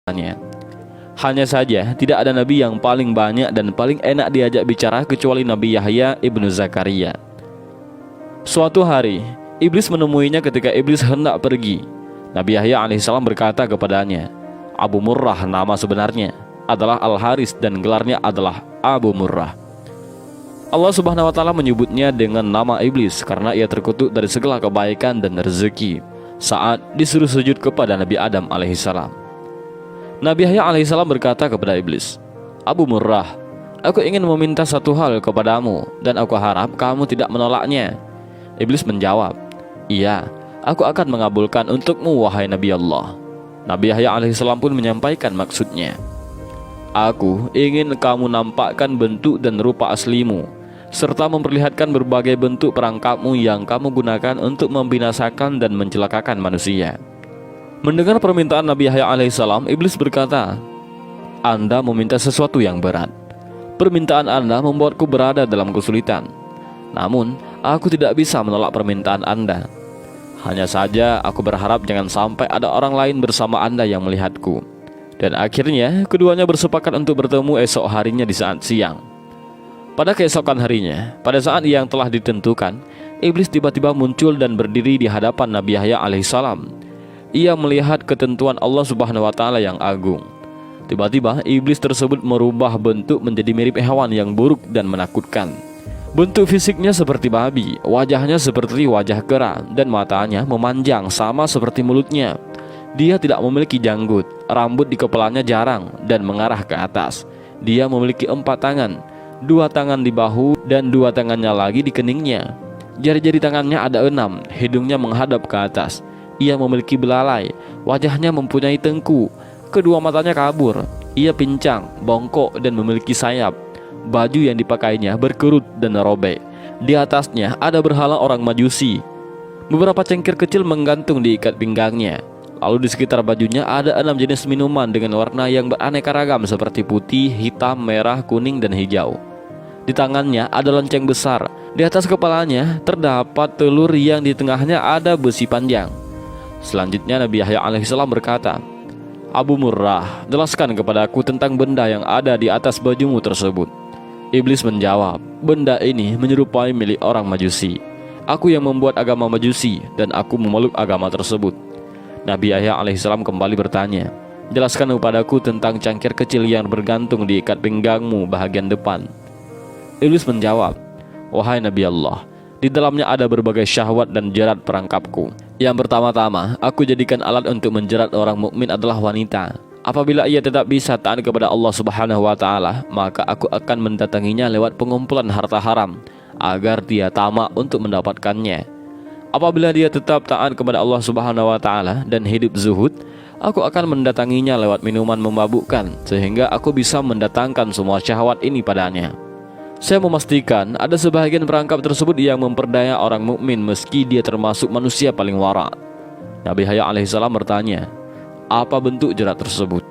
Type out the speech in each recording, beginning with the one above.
kepadanya. Hanya saja tidak ada nabi yang paling banyak dan paling enak diajak bicara kecuali Nabi Yahya ibnu Zakaria. Suatu hari, iblis menemuinya ketika iblis hendak pergi. Nabi Yahya alaihissalam berkata kepadanya, Abu Murrah nama sebenarnya adalah Al-Haris dan gelarnya adalah Abu Murrah. Allah subhanahu wa ta'ala menyebutnya dengan nama iblis karena ia terkutuk dari segala kebaikan dan rezeki saat disuruh sujud kepada Nabi Adam alaihissalam. Nabi Yahya alaihissalam berkata kepada iblis, Abu Murrah, aku ingin meminta satu hal kepadamu dan aku harap kamu tidak menolaknya. Iblis menjawab, iya, aku akan mengabulkan untukmu wahai Nabi Allah. Nabi Yahya alaihissalam pun menyampaikan maksudnya. Aku ingin kamu nampakkan bentuk dan rupa aslimu, serta memperlihatkan berbagai bentuk perangkapmu yang kamu gunakan untuk membinasakan dan mencelakakan manusia. Mendengar permintaan Nabi Yahya alaihissalam, iblis berkata, Anda meminta sesuatu yang berat. Permintaan Anda membuatku berada dalam kesulitan. Namun, aku tidak bisa menolak permintaan Anda. Hanya saja aku berharap jangan sampai ada orang lain bersama Anda yang melihatku. Dan akhirnya keduanya bersepakat untuk bertemu esok harinya di saat siang. Pada keesokan harinya, pada saat yang telah ditentukan, iblis tiba-tiba muncul dan berdiri di hadapan Nabi Yahya alaihissalam. Ia melihat ketentuan Allah subhanahu wa ta'ala yang agung. Tiba-tiba iblis tersebut merubah bentuk menjadi mirip hewan yang buruk dan menakutkan. Bentuk fisiknya seperti babi, wajahnya seperti wajah kera, dan matanya memanjang sama seperti mulutnya. Dia tidak memiliki janggut, rambut di kepalanya jarang dan mengarah ke atas. Dia memiliki 4 tangan, 2 tangan di bahu dan 2 tangannya lagi di keningnya. Jari-jari tangannya ada 6, hidungnya menghadap ke atas. Ia memiliki belalai, wajahnya mempunyai tengku, kedua matanya kabur. Ia pincang, bongkok dan memiliki sayap. Baju yang dipakainya berkerut dan robek. Di atasnya ada berhala orang Majusi. Beberapa cengkir kecil menggantung di ikat pinggangnya. Lalu di sekitar bajunya ada 6 jenis minuman dengan warna yang beraneka ragam seperti putih, hitam, merah, kuning, dan hijau. Di tangannya ada lonceng besar. Di atas kepalanya terdapat telur yang di tengahnya ada besi panjang. Selanjutnya Nabi Yahya alaihissalam berkata, Abu Murrah, jelaskan kepadaku tentang benda yang ada di atas bajumu tersebut. Iblis menjawab, benda ini menyerupai milik orang Majusi. Aku yang membuat agama Majusi dan aku memeluk agama tersebut. Nabi Yahya alaihissalam kembali bertanya, jelaskan kepadaku tentang cangkir kecil yang bergantung di ikat pinggangmu bahagian depan. Iblis menjawab, wahai Nabi Allah, di dalamnya ada berbagai syahwat dan jerat perangkapku. Yang pertama-tama, aku jadikan alat untuk menjerat orang mukmin adalah wanita. Apabila ia tetap bisa taat kepada Allah subhanahu wa ta'ala, maka aku akan mendatanginya lewat pengumpulan harta haram, agar dia tamak untuk mendapatkannya. Apabila dia tetap taat kepada Allah subhanahu wa ta'ala dan hidup zuhud, aku akan mendatanginya lewat minuman memabukkan, sehingga aku bisa mendatangkan semua syahwat ini padanya. Saya memastikan ada sebahagian perangkap tersebut yang memperdaya orang mukmin meski dia termasuk manusia paling wara. Nabi Yahya alaihissalam bertanya, apa bentuk jerat tersebut?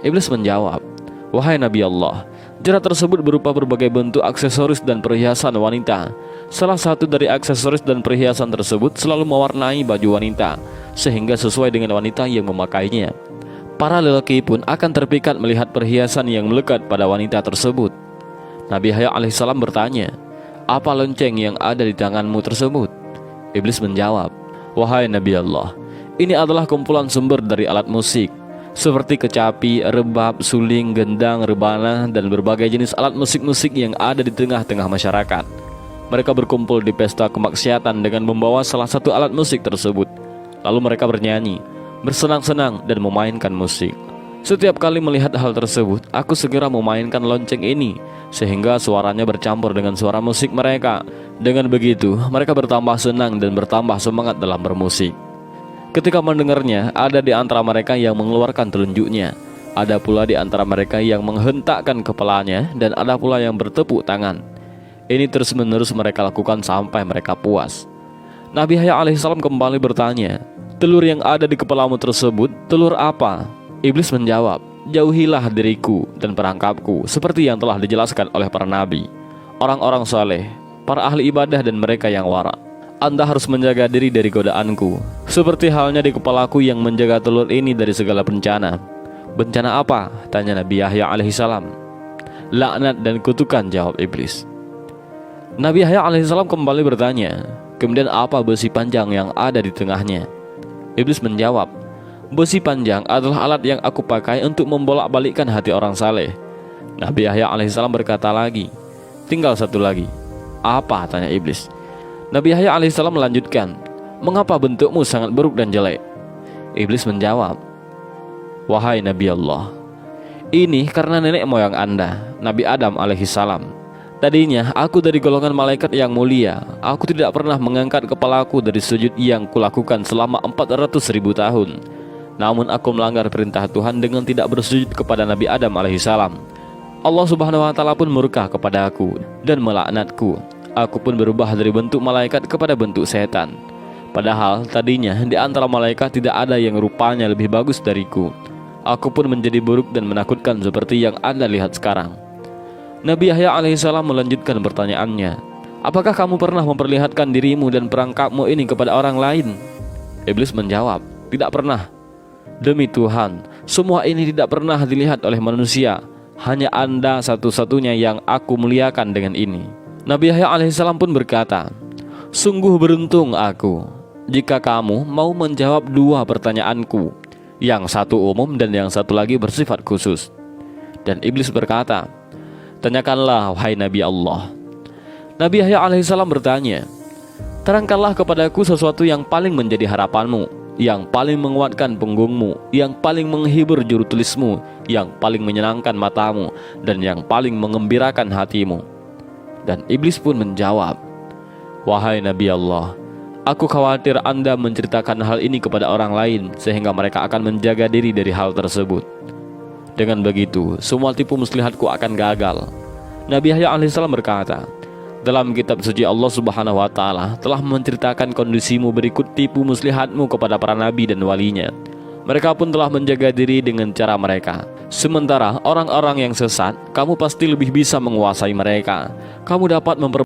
Iblis menjawab, wahai Nabi Allah, jerat tersebut berupa berbagai bentuk aksesoris dan perhiasan wanita. Salah satu dari aksesoris dan perhiasan tersebut selalu mewarnai baju wanita, sehingga sesuai dengan wanita yang memakainya. Para lelaki pun akan terpikat melihat perhiasan yang melekat pada wanita tersebut. Nabi Yahya alaihissalam bertanya, apa lonceng yang ada di tanganmu tersebut? Iblis menjawab, wahai Nabi Allah, ini adalah kumpulan sumber dari alat musik, seperti kecapi, rebab, suling, gendang, rebana, dan berbagai jenis alat musik-musik yang ada di tengah-tengah masyarakat. Mereka berkumpul di pesta kemaksiatan dengan membawa salah satu alat musik tersebut. Lalu mereka bernyanyi, bersenang-senang dan memainkan musik. Setiap kali melihat hal tersebut, aku segera memainkan lonceng ini, sehingga suaranya bercampur dengan suara musik mereka. Dengan begitu, mereka bertambah senang dan bertambah semangat dalam bermusik. Ketika mendengarnya, ada di antara mereka yang mengeluarkan telunjuknya, ada pula di antara mereka yang menghentakkan kepalanya, dan ada pula yang bertepuk tangan. Ini terus-menerus mereka lakukan sampai mereka puas. Nabi Yahya alaihissalam kembali bertanya, telur yang ada di kepalamu tersebut, telur apa? Iblis menjawab, jauhilah diriku dan perangkapku, seperti yang telah dijelaskan oleh para nabi, orang-orang saleh, para ahli ibadah dan mereka yang wara. Anda harus menjaga diri dari godaanku, seperti halnya di kepalaku yang menjaga telur ini dari segala bencana. Bencana apa? Tanya Nabi Yahya alaihissalam. Laknat dan kutukan, jawab iblis. Nabi Yahya alaihissalam kembali bertanya, kemudian apa besi panjang yang ada di tengahnya? Iblis menjawab, besi panjang adalah alat yang aku pakai untuk membolak-balikkan hati orang saleh. Nabi Yahya alaihissalam berkata lagi, tinggal satu lagi. Apa? Tanya iblis. Nabi Yahya alaihissalam melanjutkan, mengapa bentukmu sangat buruk dan jelek? Iblis menjawab, wahai Nabi Allah, ini karena nenek moyang Anda, Nabi Adam alaihissalam. Tadinya aku dari golongan malaikat yang mulia. Aku tidak pernah mengangkat kepalaku dari sujud yang kulakukan selama 400.000 tahun. Namun aku melanggar perintah Tuhan dengan tidak bersujud kepada Nabi Adam alaihissalam. Allah subhanahu wa ta'ala pun murka kepada aku dan melaknatku. Aku pun berubah dari bentuk malaikat kepada bentuk setan. Padahal tadinya di antara malaikat tidak ada yang rupanya lebih bagus dariku. Aku pun menjadi buruk dan menakutkan seperti yang Anda lihat sekarang. Nabi Yahya alaihissalam melanjutkan pertanyaannya, apakah kamu pernah memperlihatkan dirimu dan perangkapmu ini kepada orang lain? Iblis menjawab, tidak pernah. Demi Tuhan, semua ini tidak pernah dilihat oleh manusia. Hanya Anda satu-satunya yang aku muliakan dengan ini. Nabi Yahya alaihissalam pun berkata, sungguh beruntung aku jika kamu mau menjawab dua pertanyaanku, yang satu umum dan yang satu lagi bersifat khusus. Dan iblis berkata, tanyakanlah wahai Nabi Allah. Nabi Yahya alaihissalam bertanya, terangkanlah kepadaku sesuatu yang paling menjadi harapanmu, yang paling menguatkan punggungmu, yang paling menghibur juru tulismu, yang paling menyenangkan matamu, dan yang paling mengembirakan hatimu. Dan iblis pun menjawab, wahai Nabi Allah, aku khawatir Anda menceritakan hal ini kepada orang lain, sehingga mereka akan menjaga diri dari hal tersebut. Dengan begitu, semua tipu muslihatku akan gagal. Nabi Yahya alaihissalam berkata, dalam kitab suci Allah subhanahu wa ta'ala telah menceritakan kondisimu berikut tipu muslihatmu kepada para nabi dan walinya. Mereka pun telah menjaga diri dengan cara mereka. Sementara orang-orang yang sesat, kamu pasti lebih bisa menguasai mereka. Kamu dapat